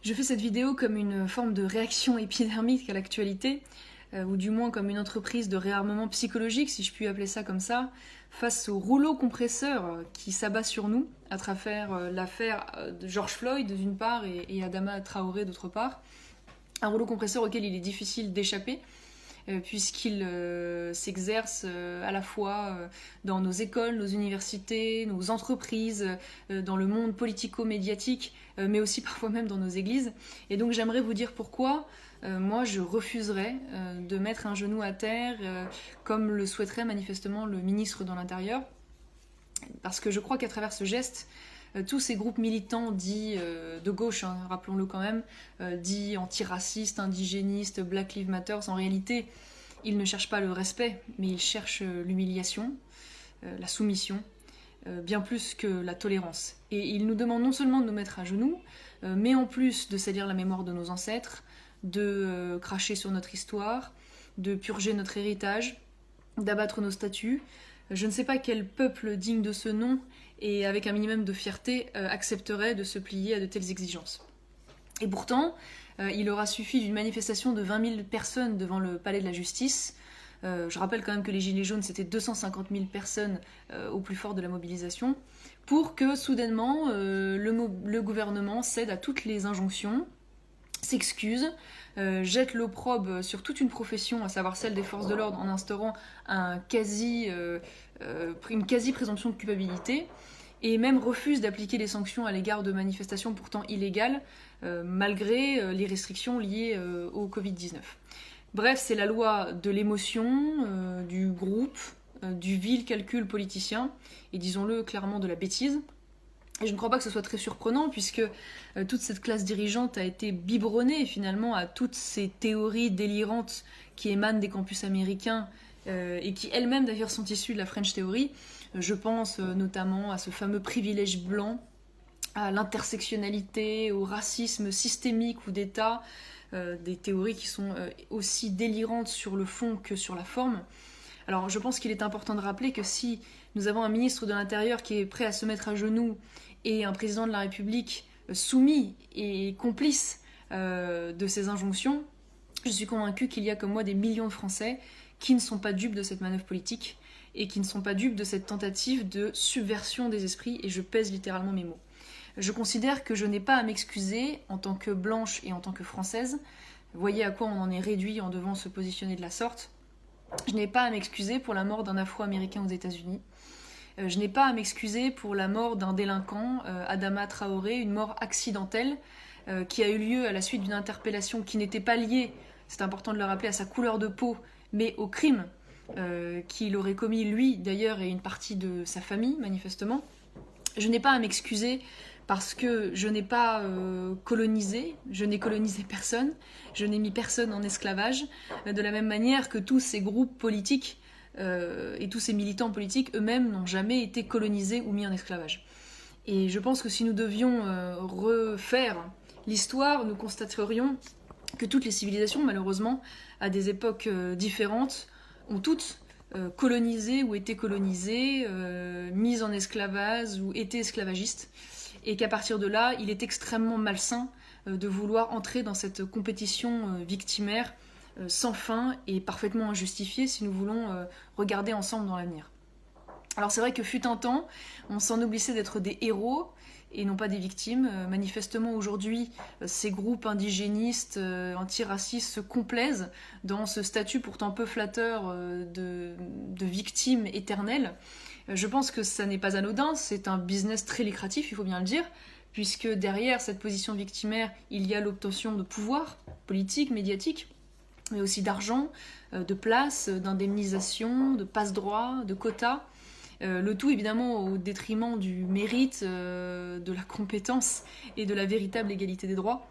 Je fais cette vidéo comme une forme de réaction épidermique à l'actualité, ou du moins comme une entreprise de réarmement psychologique, si je puis appeler ça comme ça, face au rouleau compresseur qui s'abat sur nous à travers l'affaire de George Floyd d'une part et Adama Traoré d'autre part. Un rouleau compresseur auquel il est difficile d'échapper, puisqu'il s'exerce à la fois dans nos écoles, nos universités, nos entreprises, dans le monde politico-médiatique, mais aussi parfois même dans nos églises. Et donc j'aimerais vous dire pourquoi moi je refuserais de mettre un genou à terre, comme le souhaiterait manifestement le ministre de l'Intérieur, parce que je crois qu'à travers ce geste, tous ces groupes militants dits de gauche, hein, rappelons-le quand même, dits antiracistes, indigénistes, Black Lives Matter, en réalité, ils ne cherchent pas le respect, mais ils cherchent l'humiliation, la soumission, bien plus que la tolérance. Et ils nous demandent non seulement de nous mettre à genoux, mais en plus de salir la mémoire de nos ancêtres, de cracher sur notre histoire, de purger notre héritage, d'abattre nos statues. Je ne sais pas quel peuple digne de ce nom et avec un minimum de fierté accepterait de se plier à de telles exigences. Et pourtant, il aura suffi d'une manifestation de 20 000 personnes devant le palais de la justice. Je rappelle quand même que les Gilets jaunes, c'était 250 000 personnes au plus fort de la mobilisation, pour que soudainement le gouvernement cède à toutes les injonctions, s'excuse, jette l'opprobre sur toute une profession, à savoir celle des forces de l'ordre, en instaurant une quasi-présomption de culpabilité, et même refuse d'appliquer les sanctions à l'égard de manifestations pourtant illégales, malgré les restrictions liées au Covid-19. Bref, c'est la loi de l'émotion, du groupe, du vil calcul politicien, et disons-le clairement de la bêtise. Et je ne crois pas que ce soit très surprenant, puisque toute cette classe dirigeante a été biberonnée finalement à toutes ces théories délirantes qui émanent des campus américains et qui elles-mêmes d'ailleurs sont issues de la French Theory. Je pense notamment à ce fameux privilège blanc, à l'intersectionnalité, au racisme systémique ou d'État, des théories qui sont aussi délirantes sur le fond que sur la forme. Alors je pense qu'il est important de rappeler que si nous avons un ministre de l'Intérieur qui est prêt à se mettre à genoux et un président de la République soumis et complice de ces injonctions, je suis convaincue qu'il y a comme moi des millions de Français qui ne sont pas dupes de cette manœuvre politique et qui ne sont pas dupes de cette tentative de subversion des esprits, et je pèse littéralement mes mots. Je considère que je n'ai pas à m'excuser en tant que blanche et en tant que française. Voyez à quoi on en est réduit en devant se positionner de la sorte. Je n'ai pas à m'excuser pour la mort d'un Afro-Américain aux États-Unis. Je n'ai pas à m'excuser pour la mort d'un délinquant, Adama Traoré, une mort accidentelle qui a eu lieu à la suite d'une interpellation qui n'était pas liée, c'est important de le rappeler, à sa couleur de peau, mais au crime qu'il aurait commis lui d'ailleurs et une partie de sa famille manifestement. Je n'ai pas à m'excuser parce que je n'ai pas colonisé, je n'ai colonisé personne, je n'ai mis personne en esclavage, de la même manière que tous ces groupes politiques et tous ces militants politiques eux-mêmes n'ont jamais été colonisés ou mis en esclavage. Et je pense que si nous devions refaire l'histoire, nous constaterions que toutes les civilisations, malheureusement, à des époques différentes, ont toutes colonisé ou été colonisées, mises en esclavage ou été esclavagistes, et qu'à partir de là, il est extrêmement malsain de vouloir entrer dans cette compétition victimaire sans fin et parfaitement injustifiée si nous voulons regarder ensemble dans l'avenir. Alors c'est vrai que fut un temps, on s'ennoblissait d'être des héros et non pas des victimes. Manifestement aujourd'hui, ces groupes indigénistes, antiracistes se complaisent dans ce statut pourtant peu flatteur de victime éternelle. Je pense que ça n'est pas anodin, c'est un business très lucratif, il faut bien le dire, puisque derrière cette position victimaire, il y a l'obtention de pouvoir politique, médiatique, mais aussi d'argent, de place, d'indemnisation, de passe-droit, de quotas. Le tout évidemment au détriment du mérite, de la compétence et de la véritable égalité des droits,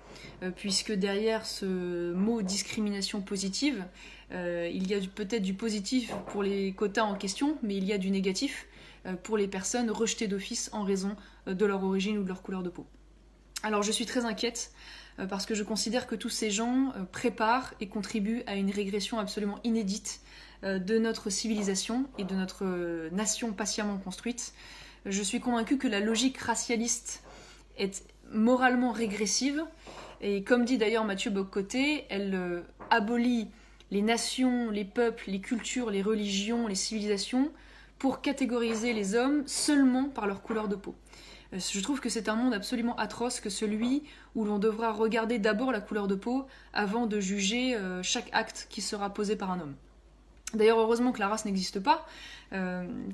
puisque derrière ce mot discrimination positive, il y a peut-être du positif pour les quotas en question, mais il y a du négatif pour les personnes rejetées d'office en raison de leur origine ou de leur couleur de peau. Alors je suis très inquiète parce que je considère que tous ces gens préparent et contribuent à une régression absolument inédite de notre civilisation et de notre nation patiemment construite. Je suis convaincue que la logique racialiste est moralement régressive Et comme dit d'ailleurs Mathieu Bock-Côté, elle abolit les nations, les peuples, les cultures, les religions, les civilisations pour catégoriser les hommes seulement par leur couleur de peau. Je trouve que c'est un monde absolument atroce que celui où l'on devra regarder d'abord la couleur de peau avant de juger chaque acte qui sera posé par un homme. D'ailleurs, heureusement que la race n'existe pas,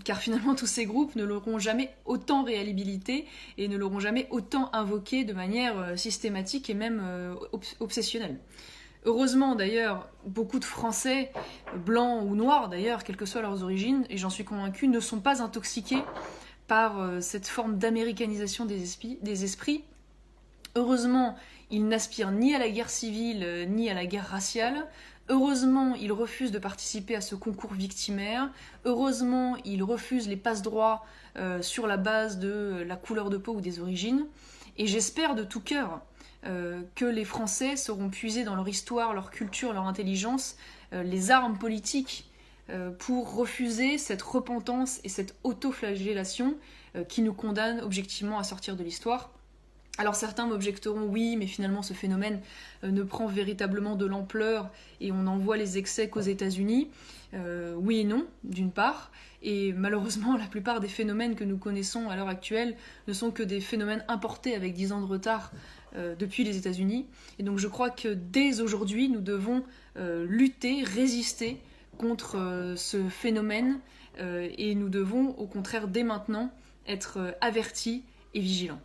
car finalement tous ces groupes ne l'auront jamais autant réhabilité et ne l'auront jamais autant invoqué de manière systématique et même obsessionnelle. Heureusement d'ailleurs, beaucoup de Français, blancs ou noirs d'ailleurs, quelles que soient leurs origines, et j'en suis convaincue, ne sont pas intoxiqués par cette forme d'américanisation des esprits. Heureusement, ils n'aspirent ni à la guerre civile, ni à la guerre raciale. Heureusement, ils refusent de participer à ce concours victimaire. Heureusement, ils refusent les passe-droits sur la base de la couleur de peau ou des origines. Et j'espère de tout cœur que les Français sauront puiser dans leur histoire, leur culture, leur intelligence, les armes politiques pour refuser cette repentance et cette autoflagellation qui nous condamne objectivement à sortir de l'histoire. Alors certains m'objecteront, oui, mais finalement ce phénomène ne prend véritablement de l'ampleur et on en voit les excès qu'aux États-Unis. Oui et non, d'une part. Et malheureusement, la plupart des phénomènes que nous connaissons à l'heure actuelle ne sont que des phénomènes importés avec 10 ans de retard depuis les États-Unis. Et donc je crois que dès aujourd'hui, nous devons lutter, résister contre ce phénomène et nous devons au contraire dès maintenant être avertis et vigilants.